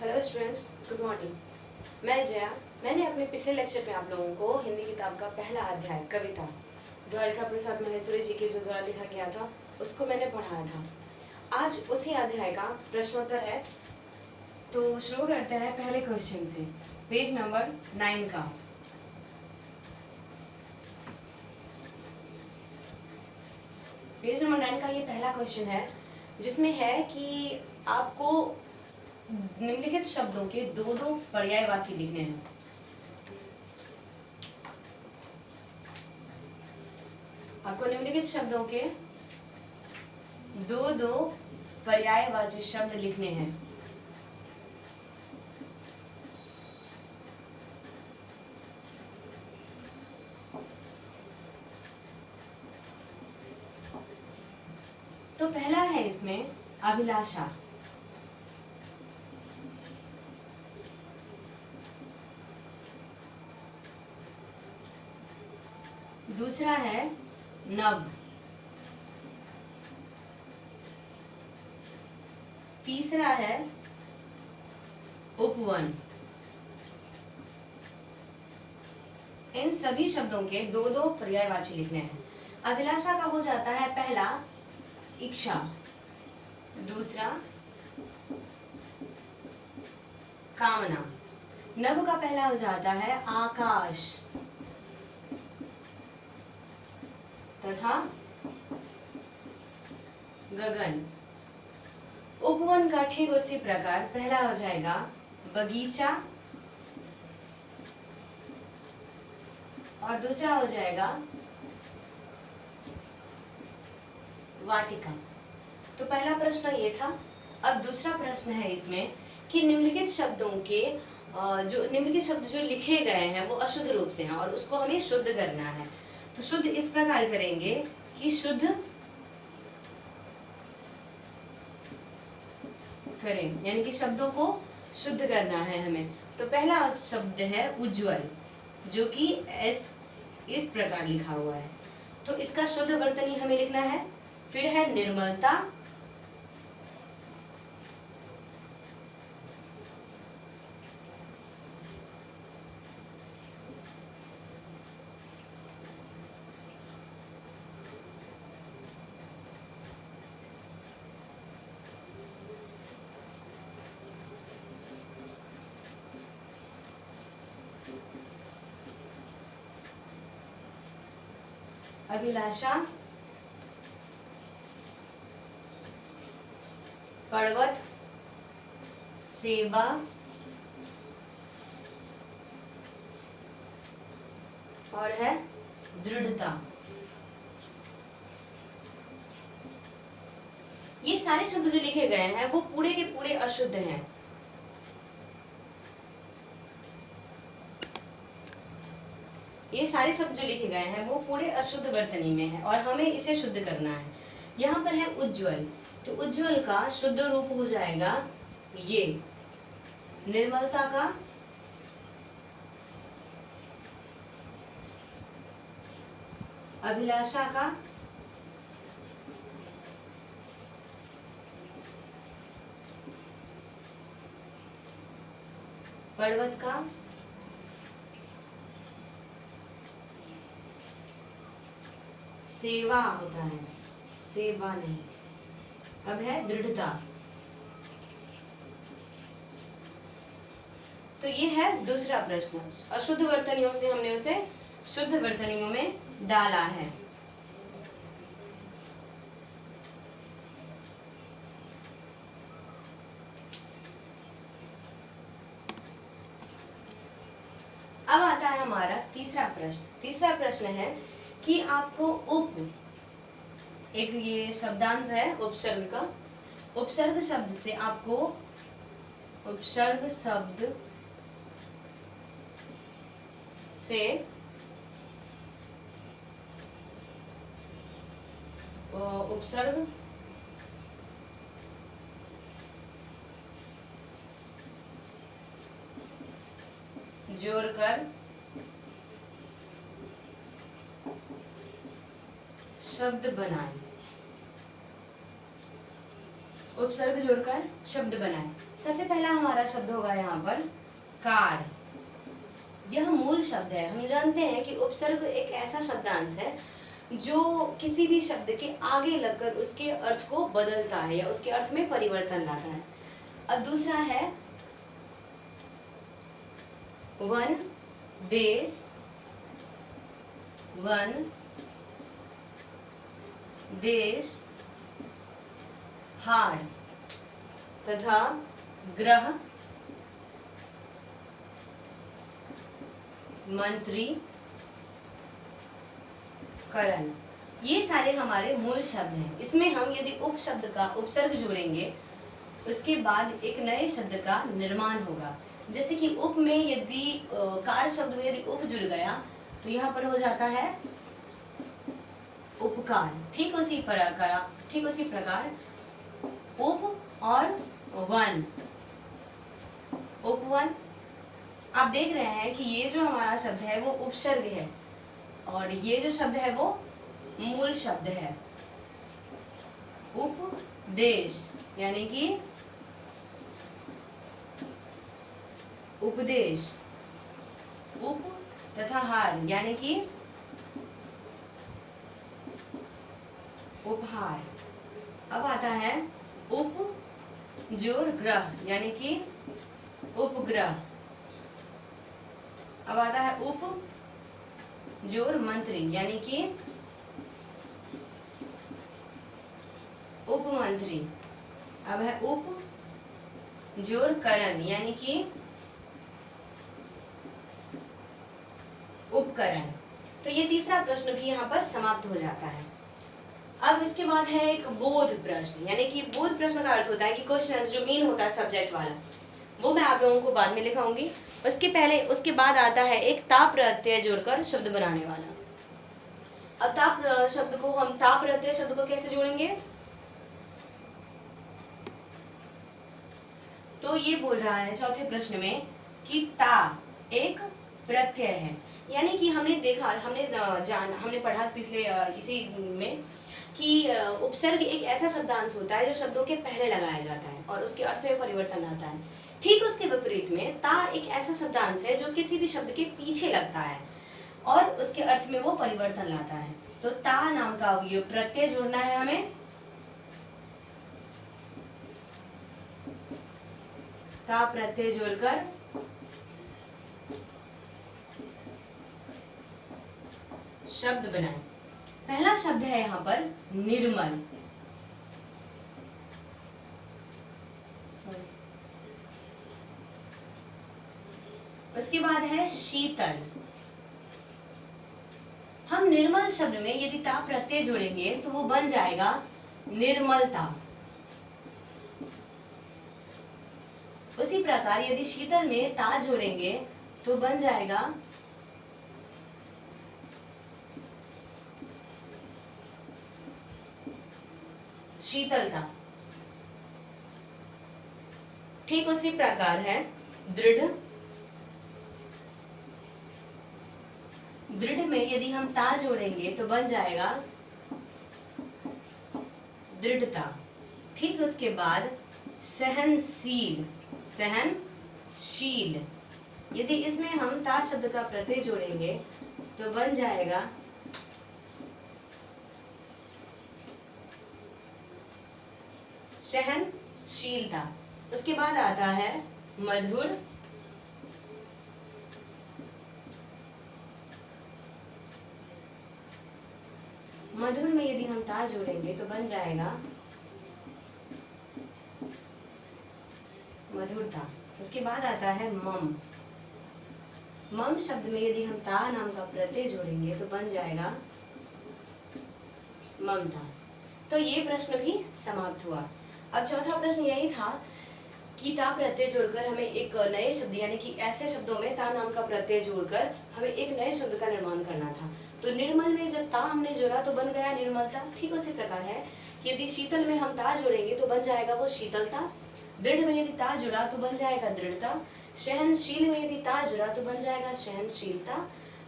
Hello students, good morning. मैं जया। मैंने अपने पिछले लेक्चर में आप लोगों को हिंदी किताब का पहला अध्याय कविता द्वारिका प्रसाद महेश्वरी जी के जो द्वारा लिखा गया था उसको मैंने पढ़ाया था। आज उसी अध्याय का प्रश्नोत्तर है, तो शुरू करते हैं पहले क्वेश्चन से, पेज नंबर 9 का। पेज नंबर 9 का ये पहला क्वेश्चन है, जिसमें है कि आपको निम्नलिखित शब्दों के दो दो पर्यायवाची लिखने हैं। आपको निम्नलिखित शब्दों के दो दो पर्यायवाची शब्द लिखने हैं। तो पहला है इसमें अभिलाषा। दूसरा है नभ। तीसरा है उपवन। इन सभी शब्दों के दो दो पर्यायवाची लिखने हैं। अभिलाषा का हो जाता है पहला इच्छा, दूसरा कामना। नभ का पहला हो जाता है आकाश तथा गगन। उपवन का ठीक उसी प्रकार पहला हो जाएगा बगीचा और दूसरा हो जाएगा वाटिका। तो पहला प्रश्न ये था। अब दूसरा प्रश्न है इसमें कि निम्नलिखित शब्दों के जो निम्नलिखित शब्द जो लिखे गए हैं वो अशुद्ध रूप से हैं और उसको हमें शुद्ध करना है। तो शुद्ध इस प्रकार करेंगे कि शुद्ध करें, यानी कि शब्दों को शुद्ध करना है हमें। तो पहला शब्द है उज्ज्वल, जो कि इस प्रकार लिखा हुआ है। तो इसका शुद्ध वर्तनी हमें लिखना है। फिर है निर्मलता, अभिलाषा, पर्वत, सेवा और है दृढ़ता। ये सारे शब्द जो लिखे गए हैं वो पूरे के पूरे अशुद्ध हैं। ये सारे शब्द जो लिखे गए हैं वो पूरे अशुद्ध वर्तनी में है और हमें इसे शुद्ध करना है। यहाँ पर है उज्ज्वल, तो उज्ज्वल का शुद्ध रूप हो जाएगा ये। निर्मलता का अभिलाषा का पर्वत का सेवा होता है, सेवा नहीं। अब है दृढ़ता। तो ये है दूसरा प्रश्न। अशुद्ध वर्तनियों से हमने उसे शुद्ध वर्तनियों में डाला है। अब आता है हमारा तीसरा प्रश्न। तीसरा प्रश्न है कि आपको एक ये शब्दांश है उपसर्ग का। उपसर्ग शब्द से आपको उपसर्ग शब्द से उपसर्ग जोड़कर शब्द बनाएं। उपसर्ग जोड़कर शब्द बनाएं। सबसे पहला हमारा शब्द होगा यहाँ पर कार। यह मूल शब्द है। हम जानते हैं कि उपसर्ग एक ऐसा शब्दांश है जो किसी भी शब्द के आगे लगकर उसके अर्थ को बदलता है या उसके अर्थ में परिवर्तन लाता है। अब दूसरा है वन, देश, वन, देश, हार तथा ग्रह, मंत्री, करण। ये सारे हमारे मूल शब्द हैं। इसमें हम यदि उपशब्द का उपसर्ग जोड़ेंगे उसके बाद एक नए शब्द का निर्माण होगा। जैसे कि उप में यदि कार शब्द में यदि उप जुड़ गया तो यहाँ पर हो जाता है उपकार। ठीक उसी प्रकार उप और वन, उपवन। आप देख रहे हैं कि ये जो हमारा शब्द है वो उपसर्ग है और ये जो शब्द है वो मूल शब्द है। उपदेश यानी कि उपदेश, उप तथा हार यानी कि उपहार। अब आता है उप जोर ग्रह यानी कि उपग्रह। अब आता है उप जोर मंत्री यानी कि उपमंत्री। अब है उप जोर करण यानी कि उपकरण। तो ये तीसरा प्रश्न भी यहाँ पर समाप्त हो जाता है। अब इसके बाद है एक बोध प्रश्न, यानी कि बोध प्रश्न का अर्थ होता है कि क्वेश्चन जो मेन होता है सब्जेक्ट वाला, वो मैं आप लोगों को बाद में लिखाऊंगी। उसके बाद आता है एक ता प्रत्यय जोड़कर शब्द बनाने वाला। अब ता प्रत्यय शब्द को कैसे जोड़ेंगे? तो ये बोल रहा है चौथे प्रश्न में कि ता एक प्रत्यय है, यानी कि हमने पढ़ा पिछले इसी में कि उपसर्ग एक ऐसा शब्दांश होता है जो शब्दों के पहले लगाया जाता है और उसके अर्थ में परिवर्तन आता है। ठीक उसके विपरीत में ता एक ऐसा शब्दांश है जो किसी भी शब्द के पीछे लगता है और उसके अर्थ में वो परिवर्तन लाता है। तो ता नाम का ये प्रत्यय जोड़ना है हमें। ता प्रत्यय जोड़कर शब्द बनाएं। पहला शब्द है यहाँ पर निर्मल। उसके बाद है शीतल। हम निर्मल शब्द में यदि ता प्रत्यय जोड़ेंगे तो वो बन जाएगा निर्मलता। उसी प्रकार यदि शीतल में ता जोड़ेंगे तो बन जाएगा शीतलता। ठीक उसी प्रकार है दृढ़। दृढ़ में यदि हम ता जोड़ेंगे तो बन जाएगा दृढ़ता। ठीक उसके बाद सहनशील। सहनशील यदि इसमें हम ता शब्द का प्रत्यय जोड़ेंगे तो बन जाएगा सहनशीलता। उसके बाद आता है मधुर। मधुर में यदि हम ता जोड़ेंगे तो बन जाएगा मधुरता। उसके बाद आता है मम। मम शब्द में यदि हम ता नाम का प्रत्यय जोड़ेंगे तो बन जाएगा ममता। तो ये प्रश्न भी समाप्त हुआ। अब चौथा प्रश्न यही था कि ता प्रत्यय जोड़कर हमें एक नए शब्द, यानी कि ऐसे शब्दों में ता नाम का प्रत्यय जोड़कर हमें एक नए शब्द का निर्माण करना था। तो निर्मल में जब ता हमने जोड़ा तो बन गया निर्मलता। ठीक उसी प्रकार है कि यदि शीतल में हम ता जोड़ेंगे तो बन जाएगा वो शीतलता। दृढ़ में यदि ता जुड़ा तो बन जाएगा दृढ़ता। सहनशील में यदि ता जुड़ा तो बन जाएगा सहनशीलता।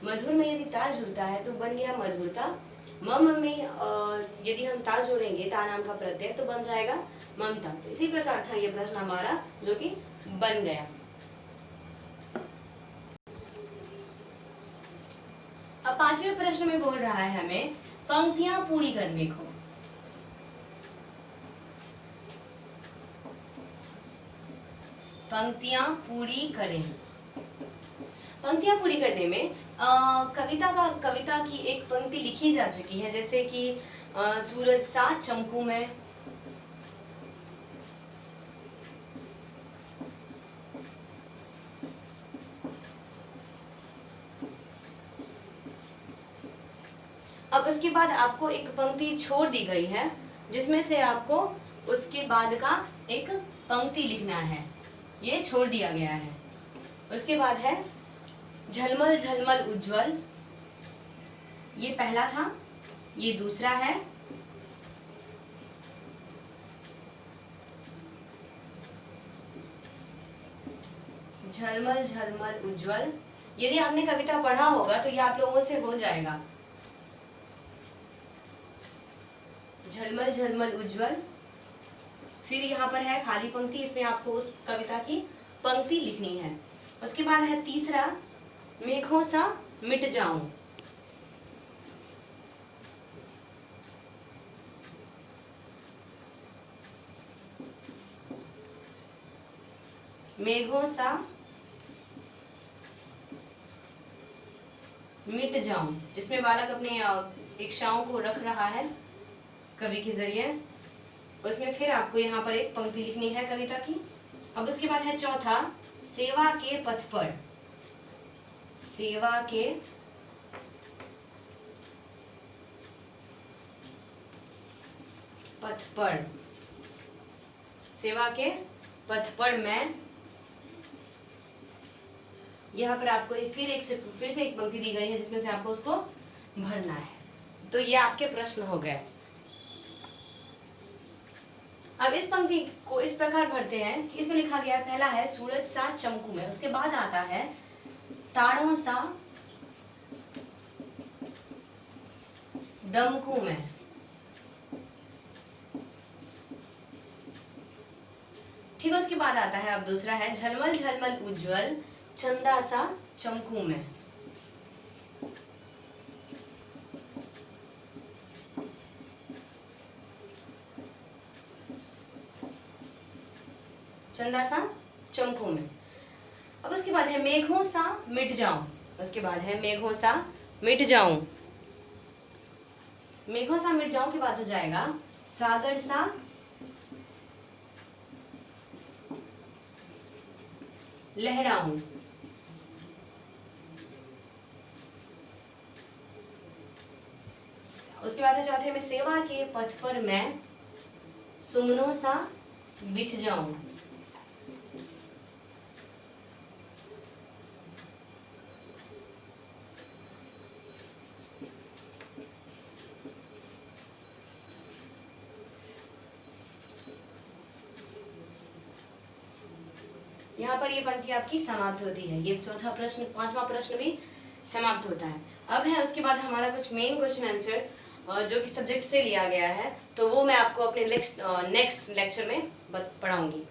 मधुर में यदि ता जुड़ता है तो बन गया मधुरता। मम में यदि हम ता जोड़ेंगे ता नाम का प्रत्यय तो बन जाएगा ममता। तो इसी प्रकार था ये प्रश्न हमारा जो कि बन गया। अब पांचवें प्रश्न में बोल रहा है हमें पंक्तियां पूरी करने को। पंक्तियां पूरी करें। पंक्तियां पूरी करने में कविता की एक पंक्ति लिखी जा चुकी है, जैसे कि सूरज सा चमकू में, अब उसके बाद आपको एक पंक्ति छोड़ दी गई है जिसमें से आपको उसके बाद का एक पंक्ति लिखना है, ये छोड़ दिया गया है। उसके बाद है झलमल झलमल उज्जवल, ये पहला था, ये दूसरा है। झलमल झलमल उज्जवल, यदि आपने कविता पढ़ा होगा तो ये आप लोगों से हो जाएगा। झलमल झलमल उज्जवल, फिर यहाँ पर है खाली पंक्ति, इसमें आपको उस कविता की पंक्ति लिखनी है। उसके बाद है तीसरा मेघों सा मिट जाऊं, मेघों सा मिट जाऊं, जिसमें बालक अपने इच्छाओं को रख रहा है कवि के जरिए। उसमें फिर आपको यहाँ पर एक पंक्ति लिखनी है कविता की। अब उसके बाद है चौथा सेवा के पथ पर, सेवा के पथ पर, सेवा के पथ पर मैं, यहाँ पर आपको फिर से एक पंक्ति दी गई है जिसमें से आपको उसको भरना है। तो ये आपके प्रश्न हो गए। अब इस पंक्ति को इस प्रकार भरते हैं कि इसमें लिखा गया है, पहला है सूरज सा चमकू में, उसके बाद आता है तारों सा दमकू में, ठीक है। उसके बाद आता है अब दूसरा है झलमल झलमल उज्जवल चंदा सा चमकू में, चंदा सा चमकू में। अब उसके बाद है मेघों सा मिट जाऊं, उसके बाद है मेघों सा मिट जाऊं, मेघों सा मिट जाऊं के बाद हो जाएगा सागर सा लहराऊं, उसके बाद है चौथे में सेवा के पथ पर मैं सुमनों सा बिछ जाऊं, यहाँ पर ये पंक्ति आपकी समाप्त होती है। ये चौथा प्रश्न, पांचवा प्रश्न भी समाप्त होता है। अब है उसके बाद हमारा कुछ मेन क्वेश्चन आंसर जो कि सब्जेक्ट से लिया गया है, तो वो मैं आपको अपने नेक्स्ट लेक्चर में पढ़ाऊंगी।